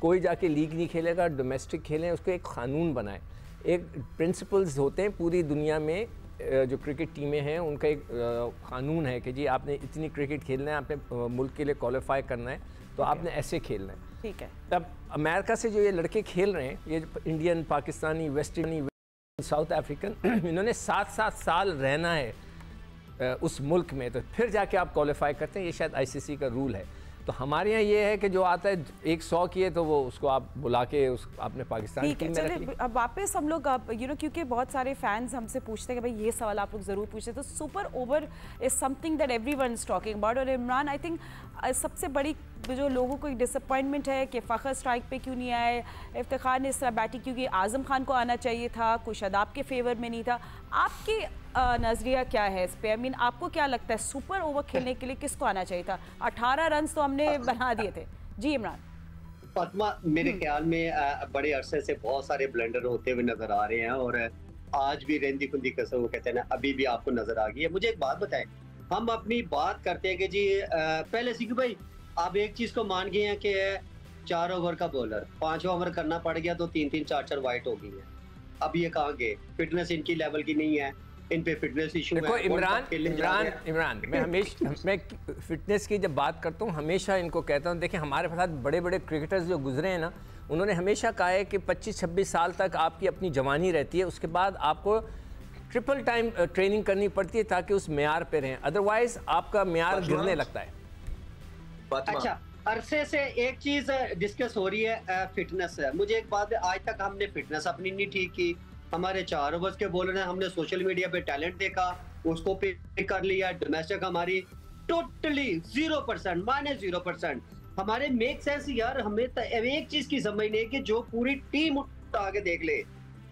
Speaker 5: कोई जाके लीग नहीं खेलेगा, डोमेस्टिक खेलें, उसको एक क़ानून बनाएं। एक प्रिंसिपल्स होते हैं पूरी दुनिया में जो क्रिकेट टीमें हैं उनका एक कानून है कि जी आपने इतनी क्रिकेट खेलना है, आपने मुल्क के लिए क्वालिफाई करना है, तो आपने ऐसे खेलना है।
Speaker 1: ठीक है।
Speaker 5: तब अमेरिका से जो ये लड़के खेल रहे हैं, ये Indian, Pakistani, West Indies, south African, इन्होंने 7-7 साल रहना है उस मुल्क में, तो फिर जाके आप क्वालिफाई करते हैं। ये शायद आईसीसी का रूल है। तो हमारे यहाँ ये है कि जो आता है 100 किए तो वो उसको आप बुला के उस आपने पाकिस्तान की टीम में रख लिया।
Speaker 1: अब वापस हम लोग क्योंकि बहुत सारे फैंस हमसे पूछते हैं कि भाई ये सवाल आप लोग ज़रूर पूछते हैं, तो super over is something that everyone is talking about. और इमरान, आई थिंक सबसे बड़ी जो लोगों को एक डिसअपॉइंटमेंट है कि फ़खर स्ट्राइक पे क्यों नहीं आए, इफ्तिखार ने इस तरह बैटिंग, क्योंकि आज़म खान को आना चाहिए था, कोई शादाब के फेवर में नहीं था। आपकी नज़रिया क्या है इस पे? आई मीन आपको क्या लगता है सुपर ओवर खेलने के लिए किसको आना चाहिए था? 18 रन तो हमने बना दिए थे। जी इमरान।
Speaker 3: फातिमा, मेरे ख्याल में बड़े अरसे से बहुत सारे ब्लंडर होते हुए नजर आ रहे हैं, और आज भी रेंदी खुंदी कसर वो कहते हैं ना, अभी भी आपको नजर आ गई है। मुझे एक बात बताएं, हम अपनी बात करते हैं कि जी पहले सीखो भाई, आप एक चीज को मान गए हैं कि 4 ओवर का बॉलर 5 ओवर करना पड़ गया तो 3-3 4-4 वाइट हो गई है। अब ये कहाँ गए? फिटनेस इनकी लेवल की नहीं है, इन पे फिटनेस इशू है।
Speaker 5: देखो इमरान, मैं फिटनेस की जब बात करता हूँ हमेशा इनको कहता हूँ, देखिए हमारे साथ बड़े बड़े क्रिकेटर्स जो गुजरे हैं ना, उन्होंने हमेशा कहा है कि 25-26 साल तक आपकी अपनी जवानी रहती है, उसके बाद आपको ट्रिपल टाइम ट्रेनिंग करनी पड़ती है ताकि उस मेयार पे रहें, अदरवाइज आपका मेयार गिरने लगता है।
Speaker 3: अच्छा, अरसे से एक चीज डिस्कस हो रही है, फिटनेस है। मुझे एक बात, आज तक हमने फिटनेस अपनी नहीं ठीक की। हमारे 4 ओवर्स के बॉलर हैं, हमने सोशल मीडिया पे टैलेंट देखा, उसको पिक कर लिया। डोमेस्टिक हमारी टोटली 0%, -0%। हमारे मेक सेंस यार, हमें एक चीज की समझ नहीं है कि जो पूरी टीम उठा के देख ले,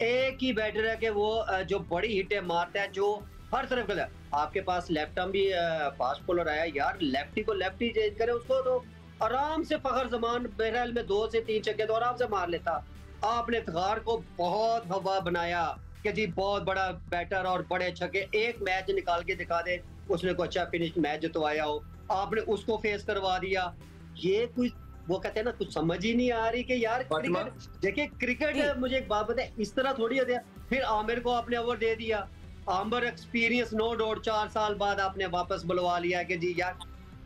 Speaker 3: एक ही बैटर है कि वो जो बड़ी हिटें मारता है, जो हर तरफ का। आपके पास लेफ्ट आर्म भी फास्ट बॉलर आया यार, लेफ्टी को लेफ्टी चेंज करे, उसको तो आराम से फखर जमान बहरहाल में 2 से 3 छक्के तो आराम से मार लेता। आपने इफ्तिखार को बहुत हवा बनाया कि जी बहुत बड़ा बैटर और बड़े छक्के, एक मैच निकाल के दिखा दे, उसने कोई अच्छा फिनिश मैच जितवाया हो, आपने उसको फेस करवा दिया। ये कुछ वो कहते हैं ना, कुछ समझ ही नहीं आ रही कि यार क्रिकेट, देखिए क्रिकेट, मुझे एक बात बताए, इस तरह थोड़ी होता है। फिर आमिर को आपने ओवर दे दिया, आमिर एक्सपीरियंस नो डाउट 4 साल बाद आपने वापस बुलवा लिया कि जी यार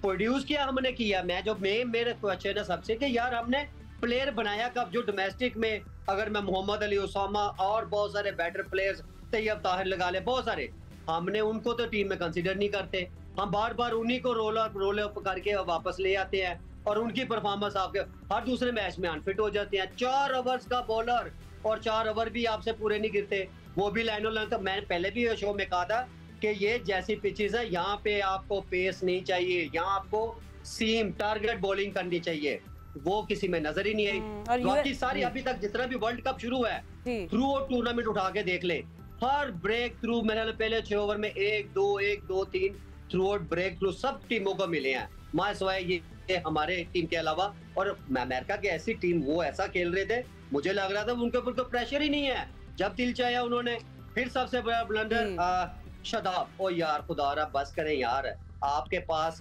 Speaker 3: प्रोड्यूस किया हमने किया। मैं जो मेरे क्वेश्चन है सबसे कि यार हमने प्लेयर बनाया कब? जो डोमेस्टिक में अगर मैं मोहम्मद अली, उसामा और बहुत सारे बैटर प्लेयर्स, तैयब ताहिर लगा ले, बहुत सारे, हमने उनको तो टीम में कंसीडर नहीं करते। हम बार बार उन्हीं को रोल अप करके वापस ले आते हैं और उनकी परफॉर्मेंस आपके हर दूसरे मैच में अनफिट हो जाते हैं। 4 ओवर्स का बॉलर और 4 ओवर भी आपसे पूरे नहीं गिरते, वो भी लाइनों लाइन। तो मैं पहले भी शो में कहा था कि ये जैसी पिचेस है, यहाँ पे आपको पेस नहीं चाहिए, यहाँ आपको सीम टारगेट बॉलिंग करनी चाहिए, वो किसी में नजर ही नहीं आई। बाकी सारी अभी तक जितना भी वर्ल्ड कप शुरू है, थ्रू आउट टूर्नामेंट उठा के देख ले, हर ब्रेक थ्रू मेरे पहले 6 ओवर में 1-2-1-2-3 थ्रू आउट ब्रेक थ्रू सब टीमों को मिले हैं, मां सिवाय ये हमारे टीम के अलावा। और अमेरिका की ऐसी टीम, वो ऐसा खेल रहे थे, मुझे लग रहा था उनके ऊपर तो प्रेशर ही नहीं है। जब दिल चाहा उन्होंने फिर सबसे बड़ा ब्लंडर शादाब। ओ यार खुदारा बस करें यार, आपके पास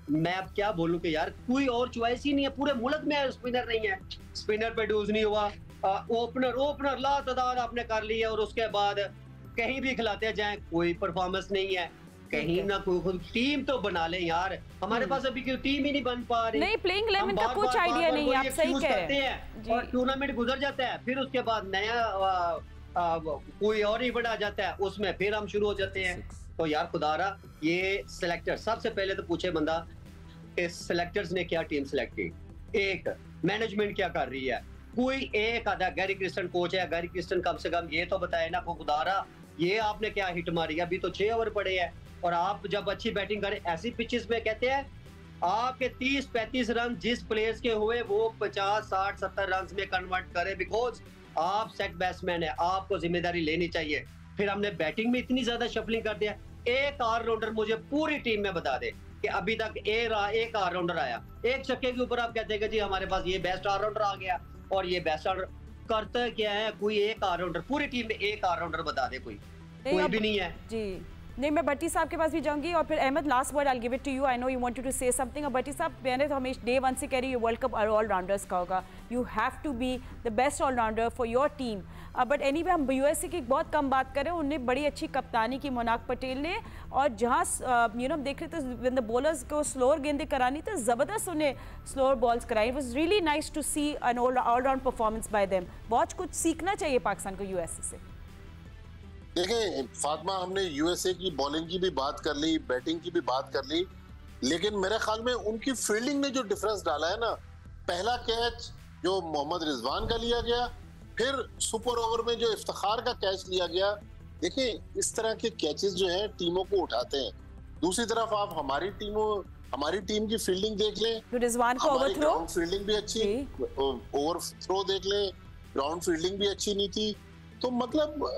Speaker 3: मैं अब क्या बोलूं कि यार कोई और चॉइस ही नहीं है, पूरे मुल्क में स्पिनर नहीं है, स्पिनर प्रोड्यूस नहीं हुआ। ओपनर लातादाद आपने कर लिया और उसके बाद कहीं भी खिलाते जाएं कोई परफॉर्मेंस नहीं है, कहीं ना कोई खुद टीम तो बना ले यार। हमारे पास अभी कोई टीम ही नहीं बन पा रही,
Speaker 1: नहीं प्लेइंग 11 का कुछ आइडिया नहीं है, आप सही कह रहे
Speaker 3: हैं। और टूर्नामेंट गुजर जाता है, फिर उसके बाद नया कोई और ही बढ़ा जाता है, उसमें फिर हम शुरू हो जाते हैं। तो यार खुदारा, ये सिलेक्टर सबसे पहले तो पूछे बंदा कि सिलेक्टर्स ने क्या टीम सिलेक्ट की, एक मैनेजमेंट क्या कर रही है, कोई एक आधा गैरी क्रिस्टन कोच है, गैरी क्रिस्टन कम से कम ये तो बताए ना खुदारा ये आपने क्या हिट मारी। अभी तो 6 ओवर पड़े हैं और आप जब अच्छी बैटिंग करें ऐसी पिचेस में कहते हैं आपके 30-35 रन जिस प्लेयर्स के हुए वो 50-60-70 रन में कन्वर्ट करे, बिकॉज आप सेट बैट्समैन है, आपको जिम्मेदारी लेनी चाहिए। फिर हमने बैटिंग में इतनी ज्यादा शफलिंग कर दिया। एक ऑलराउंडर मुझे पूरी टीम में बता दे कि अभी तक एक ऑलराउंडर आया, एक छक्के के ऊपर आप कहते हैं कि जी हमारे पास ये बेस्ट ऑलराउंडर आ गया, और ये बेस्ट ऑलराउंडर करता क्या है? कोई एक ऑलराउंडर पूरी टीम में एक ऑलराउंडर बता दे, कोई भी नहीं है
Speaker 1: जी। नहीं, मैं भट्टी साहब के पास भी जाऊंगी और फिर Ahmad last word I give it to you. I know you wanted to say something. Bhatti साहब, मैंने तो हमेशा डे 1 से कह रही है वर्ल्ड कप ऑलराउंडर्स का होगा, you have to be the best allrounder for your team. But anyway हम यूएसए की बहुत कम बात करें, उन्हें बड़ी अच्छी कप्तानी की मोनाक पटेल ने, और जहाँ हम देख रहे थे व्हेन द बॉलर्स को स्लोअर गेंदें करानी तो ज़बरदस्त उन्हें स्लोअर बॉल्स कराई। It was really nice to see an allround performance by them. बहुत कुछ सीखना चाहिए पाकिस्तान को यूएसए से।
Speaker 4: देखें फातिमा, हमने यूएसए की बॉलिंग की भी बात कर ली, बैटिंग की भी बात कर ली, लेकिन मेरे ख्याल में उनकी फील्डिंग ने जो डिफरेंस डाला है ना, पहला कैच जो मोहम्मद रिजवान का लिया गया, फिर सुपर ओवर में जो इफ्तिखार का कैच लिया गया। देखिए इस तरह के कैचेस जो हैं टीमों को उठाते हैं। दूसरी तरफ आप हमारी टीम की फील्डिंग देख लें,
Speaker 1: रिजवान को ओवरथ्रो
Speaker 4: फील्डिंग भी अच्छी, ओवर थ्रो देख लें, ग्राउंड फील्डिंग भी अच्छी नहीं थी। तो मतलब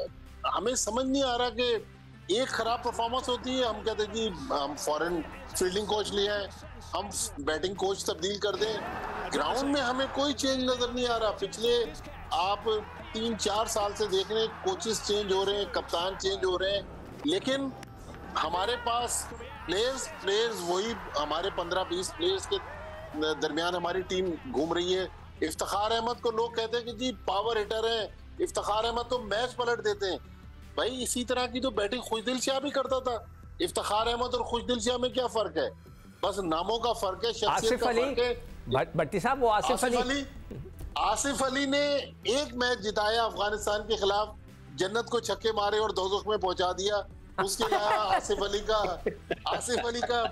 Speaker 4: हमें समझ नहीं आ रहा कि एक खराब परफॉर्मेंस होती है, हम कहते हैं कि हम फॉरेन फील्डिंग कोच लिए हैं, हम बैटिंग कोच तब्दील कर दें। ग्राउंड में हमें कोई चेंज नजर नहीं आ रहा। पिछले आप 3-4 साल से देख रहे हैं, कोचेस चेंज हो रहे हैं, कप्तान चेंज हो रहे हैं, लेकिन हमारे पास प्लेयर्स वही हमारे 15-20 प्लेयर्स के दरमियान हमारी टीम घूम रही है। इफ्तिखार अहमद को लोग कहते हैं कि जी पावर हिटर है, इफ्तिखार अहमद तो मैच पलट देते हैं। भाई इसी तरह की तो बैटिंग खुशदिल शाह भी करता था। इफ्तिखार अहमद और खुशदिल शाह में क्या फर्क है? बस नामों का फर्क है, शख्सियत का फर्क है।
Speaker 5: भट्टी साहब, वो
Speaker 4: आसिफ अली ने एक मैच जिताया अफगानिस्तान के खिलाफ, जन्नत को छक्के मारे और दोज़ख में पहुंचा दिया। उसके अलावा आसिफ अली का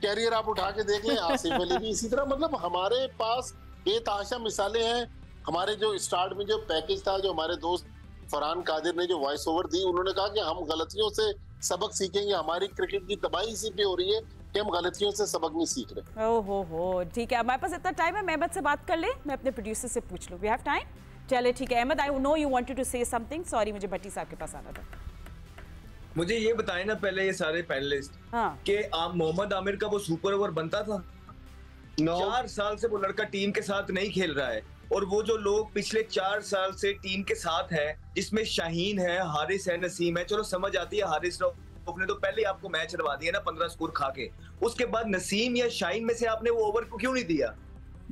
Speaker 4: कैरियर आप उठा के देख लें, आसिफ अली भी इसी तरह। मतलब हमारे पास बेतहाशा मिसालें हैं। हमारे जो स्टार्ट में जो पैकेज था, जो हमारे दोस्त फरहान कादिर ने जो वॉइस ओवर दी, उन्होंने कहा कि हम गलतियों से सबक सीखेंगे। हमारी क्रिकेट की तबाही इसी पे हो रही है कि हम गलतियों से सबक नहीं सीख रहे।
Speaker 1: ओहो, ठीक है, हमारे पास इतना टाइम है, अहमद से बात कर ले, मैं अपने प्रोड्यूसर से पूछ लूँ। We have time? चले ठीक है Ahmad, I know you wanted to say something. Sorry, मुझे भट्टी साहब के पास आना था।
Speaker 6: मुझे ये बताएं ना पहले ये सारे पैनलिस्ट कि आप मोहम्मद आमिर का वो सुपर ओवर बनता था? 4 साल से वो लड़का टीम के साथ नहीं खेल रहा है, और वो जो लोग पिछले 4 साल से टीम के साथ हैं, जिसमें शाहीन है, हारिस है, नसीम है, चलो समझ आती है हारिस ने तो पहले आपको मैच हरवा दिया ना 15 स्कोर खा के, उसके बाद नसीम या शाहीन में से आपने वो ओवर को क्यों नहीं दिया?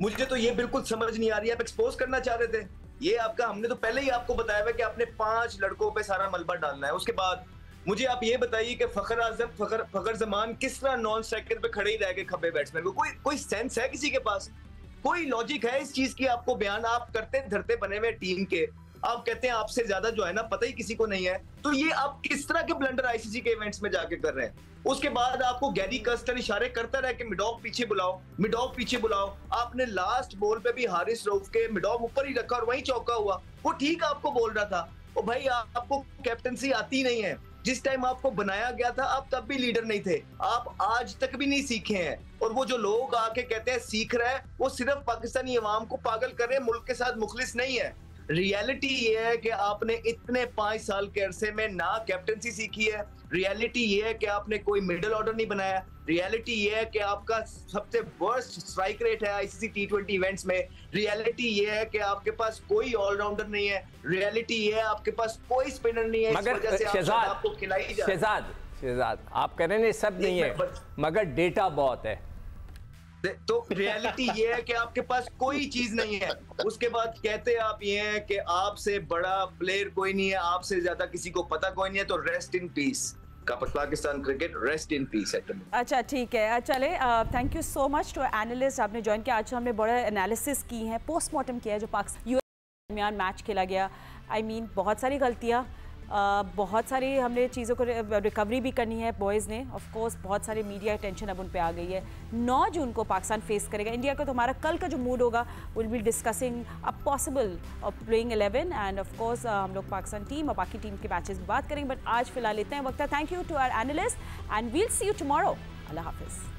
Speaker 6: मुझे तो ये बिल्कुल समझ नहीं आ रही है। आप एक्सपोज करना चाह रहे थे ये आपका, हमने तो पहले ही आपको बताया हुआ कि आपने 5 लड़कों पे सारा मलबा डालना है। उसके बाद मुझे आप ये बताइए कि फखर जमान किस तरह नॉन स्ट्राइकर पे खड़े ही रह गए खब्बे बैट्समैन को? कोई सेंस है किसी के पास? कोई लॉजिक है इस चीज की? आपको बयान आप करते धरते बने हुए टीम के, आप कहते हैं आपसे ज्यादा जो है ना पता ही किसी को नहीं है, तो ये आप किस तरह के ब्लंडर आईसीसी के इवेंट्स में जाके कर रहे हैं? उसके बाद आपको गैरी कर्स्टन इशारे करता रहा कि मिडॉक पीछे बुलाओ, मिडॉक पीछे बुलाओ। आपने लास्ट बॉल पे भी हारिस रऊफ के मिडॉक ऊपर ही रखा और वहीं चौका हुआ। वो ठीक आपको बोल रहा था, ओ भाई आपको कैप्टनसी आती नहीं है। जिस टाइम आपको बनाया गया था आप तब भी लीडर नहीं थे, आप आज तक भी नहीं सीखे हैं। और वो जो लोग आके कहते हैं सीख रहे हैं, वो सिर्फ पाकिस्तानी अवाम को पागल कर रहे हैं, मुल्क के साथ मुखलिस नहीं है। रियलिटी ये है कि आपने इतने 5 साल के अरसे में ना कैप्टनसी सीखी है। रियलिटी ये है कि आपने कोई मिडिल ऑर्डर नहीं बनाया। रियलिटी ये है कि आपका सबसे वर्स्ट स्ट्राइक रेट है आईसीसी T20 इवेंट्स में। रियलिटी ये है कि आपके पास कोई ऑलराउंडर नहीं है। रियलिटी ये है आपके पास कोई स्पिनर नहीं है। इस वजह से आपको खिलाई जा
Speaker 5: शहजाद आप कह रहे हैं सब नहीं है, मगर डेटा बहुत है।
Speaker 6: तो रियलिटी ये है कि आपके पास कोई चीज नहीं है। उसके बाद कहते आप ये हैं कि आपसे बड़ा प्लेयर कोई नहीं है, आपसे ज्यादा किसी को पता कोई नहीं है। तो rest in peace Pakistan cricket, rest in peace.
Speaker 1: अच्छा ठीक है, चले thank you so much to analyst आपने ज्वाइन किया। आज हमने बड़ा एनालिसिस की है, पोस्टमार्टम किया है जो पाकिस्तान यूएस के दरमियान मैच खेला गया। आई मीन बहुत सारी गलतियाँ, बहुत सारी हमने चीज़ों को रिकवरी भी करनी है बॉयज़ ने। ऑफ कोर्स बहुत सारे मीडिया अटेंशन अब उन पे आ गई है। 9 जून को पाकिस्तान फेस करेगा इंडिया का। तो हमारा कल का जो मूड होगा will be discussing a possible playing 11 end of course हम लोग पाकिस्तान टीम और बाकी टीम के मैचेस भी बात करेंगे। बट आज फिलहाल लेते हैं वक्त। Thank you to our analyst and we'll see you tomorrow. अल्लाह हाफिज़।